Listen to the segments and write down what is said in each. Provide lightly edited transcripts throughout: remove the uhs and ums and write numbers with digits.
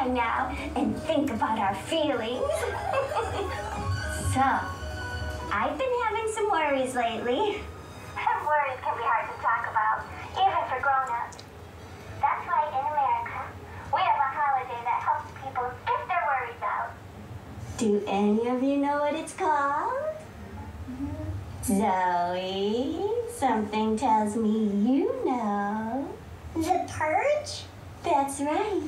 stand now and think about our feelings. So, I've been having some worries lately. And worries can be hard to talk about, even for grown-ups. That's why in America, we have a holiday that helps people get their worries out. Do any of you know what it's called? Zoe, something tells me you know. The Purge? That's right.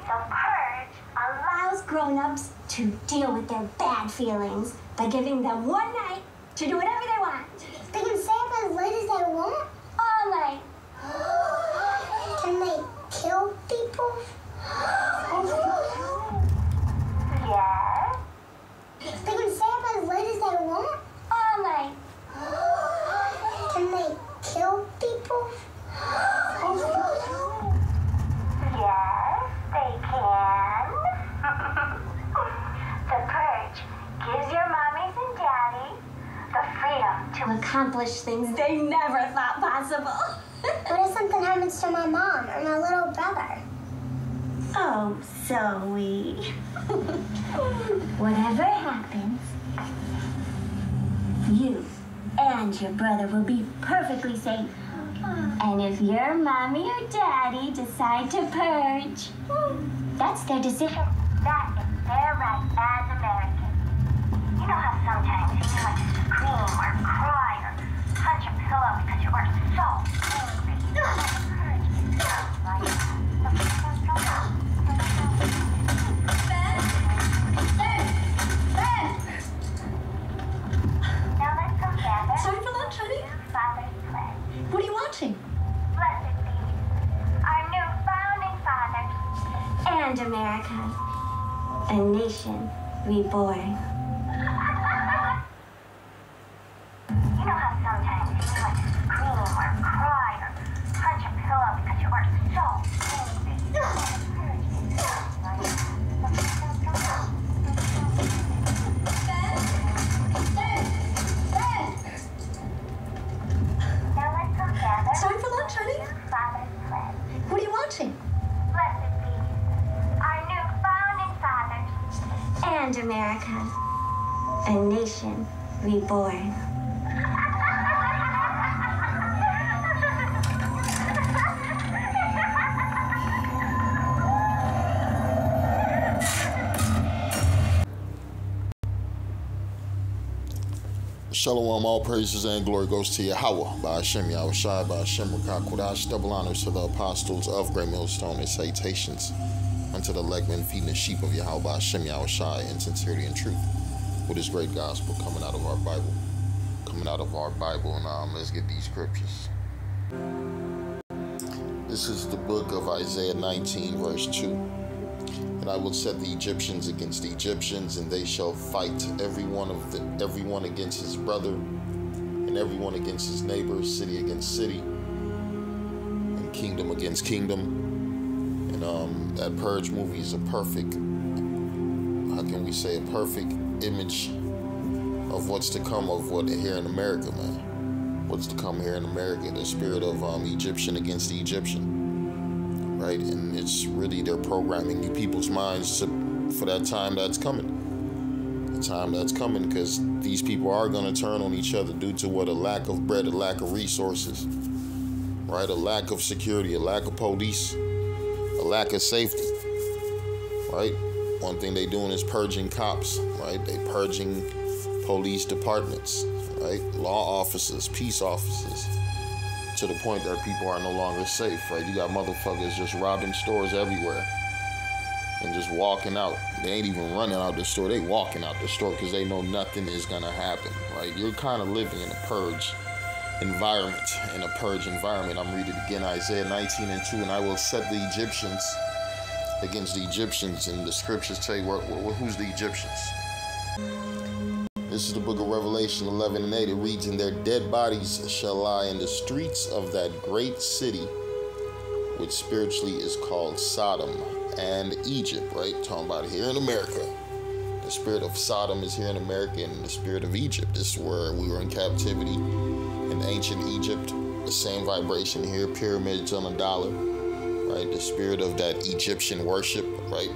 The Purge allows grown-ups to deal with their bad feelings by giving them one night to do whatever they want. They can stay up as late as they want? All night. Can they kill people? Yes. They can stay up as late as they want? All night. Can they kill people? Yes, they can. The Purge gives your mommies and daddy the freedom to accomplish things they never thought possible. What if something happens to my mom or my little brother? Oh, Zoe. Whatever happens, you and your brother will be perfectly safe. And if your mommy or daddy decide to purge, that's their decision. That is their right as Americans. You know how sometimes you want to scream or cry or punch a pillow because you are so Now let's go gather. Sorry for lunch, honey. Father's pledge. What are you watching? Blessed be our new founding fathers and America, a nation reborn. You know how sometimes you want to scream or cry or punch a pillow because you are so angry. Now let's go gather. Sorry for lunch, honey. Father's pledge. What are you watching? Blessed be our new founding fathers and America, a nation reborn. Shalom, all praises and glory goes to Yahweh, by Hashem, Yahushai, by Hashem, Rakah, Kodash, double honors to the apostles of Great Millstone and salutations unto the legmen feeding the sheep of Yahweh, by Hashem, Yahushai, in sincerity and truth, with this great gospel coming out of our Bible. And let's get these scriptures. This is the book of Isaiah 19, verse 2. And I will set the Egyptians against the Egyptians, and they shall fight everyone against his brother, and everyone against his neighbor, city against city, and kingdom against kingdom. And that Purge movie is a perfect image of what's to come of what here in America, man. What's to come here in America, the spirit of Egyptian against the Egyptian. Right, and it's really they're programming you people's minds for that time that's coming. The time that's coming, because these people are going to turn on each other due to what? A lack of bread, a lack of resources, right? A lack of security, a lack of police, a lack of safety, right? One thing they doing is purging cops, right? They purging police departments, right? Law officers, peace officers. To the point that people are no longer safe, right? You got motherfuckers just robbing stores everywhere and just walking out. They ain't even running out the store. They walking out the store because they know nothing is going to happen, right? You're kind of living in a purge environment, I'm reading again, Isaiah 19 and 2, and I will set the Egyptians against the Egyptians, and the scriptures tell you who's the Egyptians. This is the book of Revelation 11 and 8. It reads, and their dead bodies shall lie in the streets of that great city, which spiritually is called Sodom and Egypt, right? Talking about it here in America. The spirit of Sodom is here in America, and the spirit of Egypt. This is where we were in captivity in ancient Egypt. The same vibration here, pyramids on $1. right? The spirit of that Egyptian worship, right?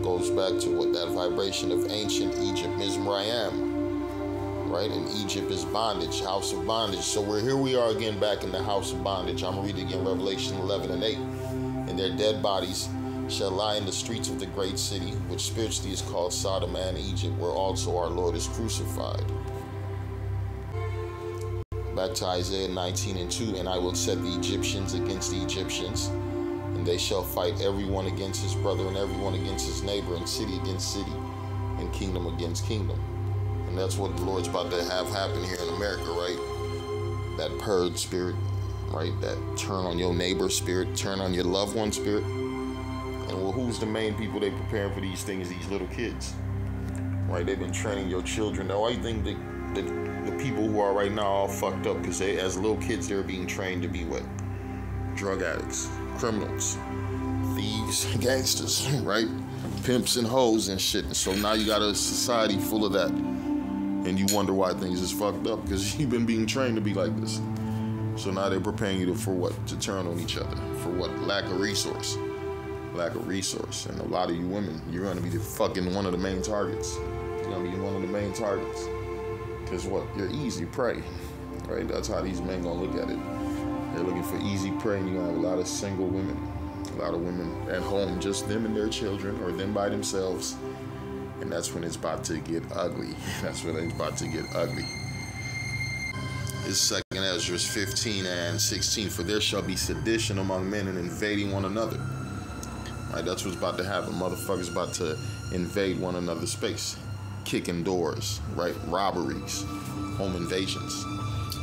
Goes back to what that vibration of ancient Egypt, Mizraim, right? And Egypt is bondage, house of bondage. So here we are again back in the house of bondage. I'm reading again Revelation 11 and 8. And their dead bodies shall lie in the streets of the great city, which spiritually is called Sodom and Egypt, where also our Lord is crucified. Back to Isaiah 19 and 2. And I will set the Egyptians against the Egyptians, and they shall fight everyone against his brother, and everyone against his neighbor, and city against city, and kingdom against kingdom. And that's what the Lord's about to have happen here in America, right? That purge spirit, right? That turn on your neighbor spirit, turn on your loved one spirit. And well, who's the main people they preparing for these things? These little kids, right? They've been training your children. Now, I think that the people who are right now all fucked up because they, as little kids, they're being trained to be what? Drug addicts, criminals, thieves, gangsters, right? Pimps and hoes and shit. And so now you got a society full of that. And you wonder why things is fucked up because you've been being trained to be like this. So now they're preparing you for what? To turn on each other. For what? Lack of resource. Lack of resource. And a lot of you women, you're going to be the fucking one of the main targets. You're going to be one of the main targets. Because what? You're easy prey. Right? That's how these men going to look at it. They're looking for easy prey, and you're going to have a lot of single women. A lot of women at home, just them and their children, or them by themselves. And that's when it's about to get ugly. That's when it's about to get ugly. It's 2nd Ezra 15 and 16. For there shall be sedition among men and invading one another. Right, that's what's about to happen. Motherfuckers about to invade one another's space. Kicking doors, right? Robberies, home invasions,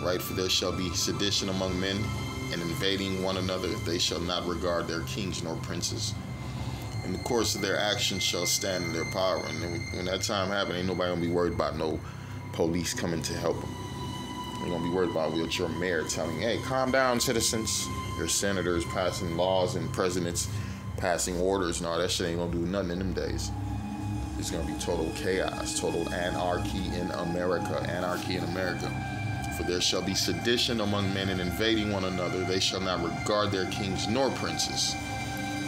right? For there shall be sedition among men and invading one another. They shall not regard their kings nor princes. In the course of their actions shall stand in their power. And then when that time happens, ain't nobody gonna be worried about no police coming to help them. They're gonna be worried about what your mayor telling, hey, calm down, citizens. Your senators passing laws and presidents passing orders and all that shit ain't gonna do nothing in them days. It's gonna be total chaos, total anarchy in America. Anarchy in America. For there shall be sedition among men and invading one another. They shall not regard their kings nor princes.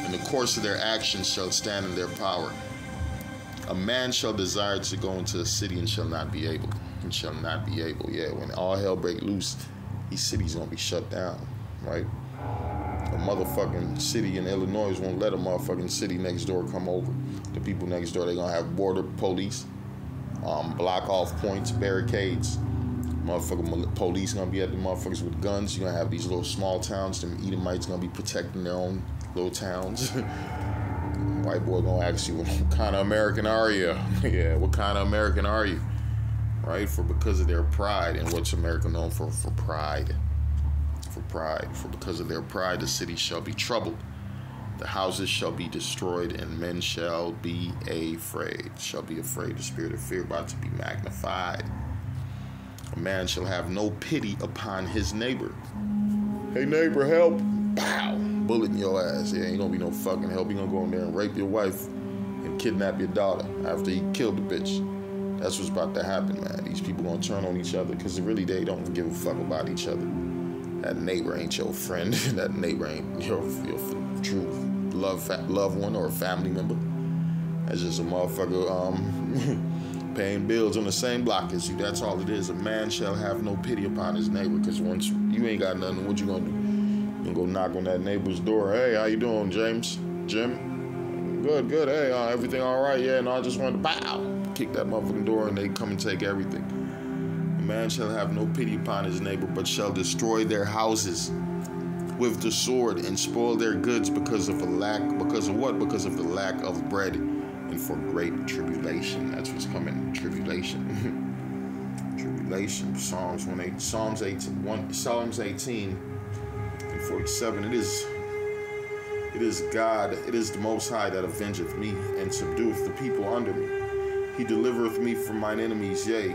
In the course of their actions shall stand in their power. A man shall desire to go into a city and shall not be able. And shall not be able. Yeah, when all hell break loose, these cities gonna be shut down, right? A motherfucking city in Illinois won't let a motherfucking city next door come over. The people next door, they gonna have border police, block off points, barricades. Motherfucking police gonna be at the motherfuckers with guns. You're gonna have these little small towns. Them Edomites gonna be protecting their own little towns. White boy gonna ask you, what kind of American are you? Yeah, what kind of American are you? Right? For because of their pride. And what's America known for? For pride. For pride. For because of their pride, the city shall be troubled. The houses shall be destroyed, and men shall be afraid. Shall be afraid. The spirit of fear about to be magnified. A man shall have no pity upon his neighbor. Hey neighbor, help. Pow. Bullet in your ass. Yeah, ain't gonna be no fucking help. He gonna go in there and rape your wife and kidnap your daughter after he killed the bitch. That's what's about to happen, man. These people gonna turn on each other because really they don't give a fuck about each other. That neighbor ain't your friend. That neighbor ain't your true loved one or a family member. That's just a motherfucker paying bills on the same block as you. That's all it is. A man shall have no pity upon his neighbor, because once you ain't got nothing, what you gonna do? You gonna go knock on that neighbor's door. Hey, how you doing, James? Jim? Good, good. Hey, everything all right? Yeah, no, I just wanted to kick that motherfucking door and they come and take everything. A man shall have no pity upon his neighbor, but shall destroy their houses with the sword and spoil their goods because of the lack of the lack of bread and for great tribulation. That's what's coming. Tribulation. Tribulation. Psalms 18 and 47. It is God, it is the Most High that avengeth me and subdueth the people under me. He delivereth me from mine enemies, yea,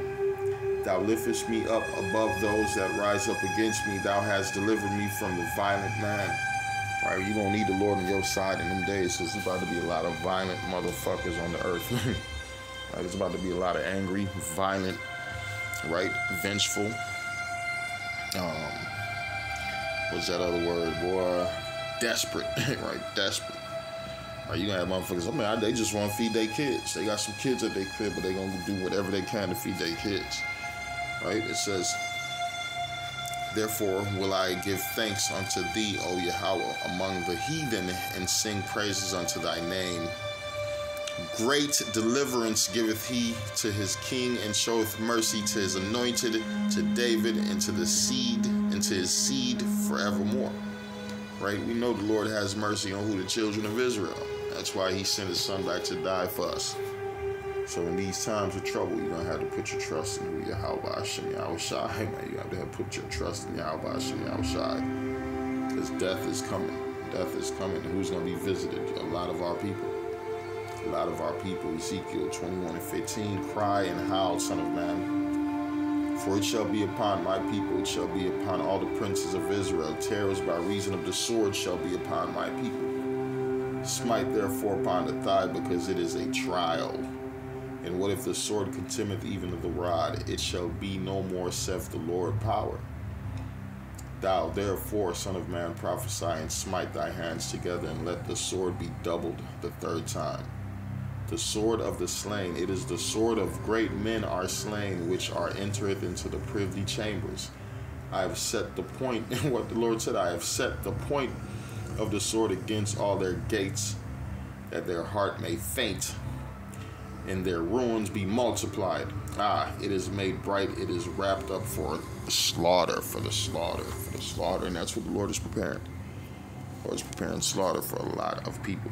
thou liftest me up above those that rise up against me. Thou hast delivered me from the violent man. Right, you're going to need the Lord on your side in them days. So it's about to be a lot of violent motherfuckers on the earth. Right, it's about to be a lot of angry, violent, right, vengeful. What's that other word, boy? desperate, right? Desperate. Right, you gonna have motherfuckers, I mean, they just want to feed their kids. They got some kids at their crib, but they gonna do whatever they can to feed their kids. Right? It says, therefore will I give thanks unto thee, O Yahweh, among the heathen, and sing praises unto thy name. Great deliverance giveth he to his king, and showeth mercy to his anointed, to David, and to his seed forevermore. Right? We know the Lord has mercy on who? The children of Israel. That's why he sent his son back to die for us. So in these times of trouble, you're going to have to put your trust in who Yahweh Hashem Yahweh Shai, man. You have to put your trust in Yahweh Hashem Yahweh Shai. Because death is coming. Death is coming. And who's going to be visited? A lot of our people. A lot of our people. Ezekiel 21:15, cry and howl, son of man. For it shall be upon my people, it shall be upon all the princes of Israel. Terrors by reason of the sword shall be upon my people. Smite therefore upon the thigh, because it is a trial. And what if the sword contemneth even of the rod? It shall be no more, saith the Lord power. Thou therefore, son of man, prophesy, and smite thy hands together, and let the sword be doubled the third time. The sword of the slain, it is the sword of great men are slain, which are entereth into the privy chambers. I have set the point, and what the Lord said, I have set the point of the sword against all their gates, that their heart may faint, and their ruins be multiplied. It is made bright, it is wrapped up for the slaughter, and that's what the Lord is preparing. The Lord is preparing slaughter for a lot of people.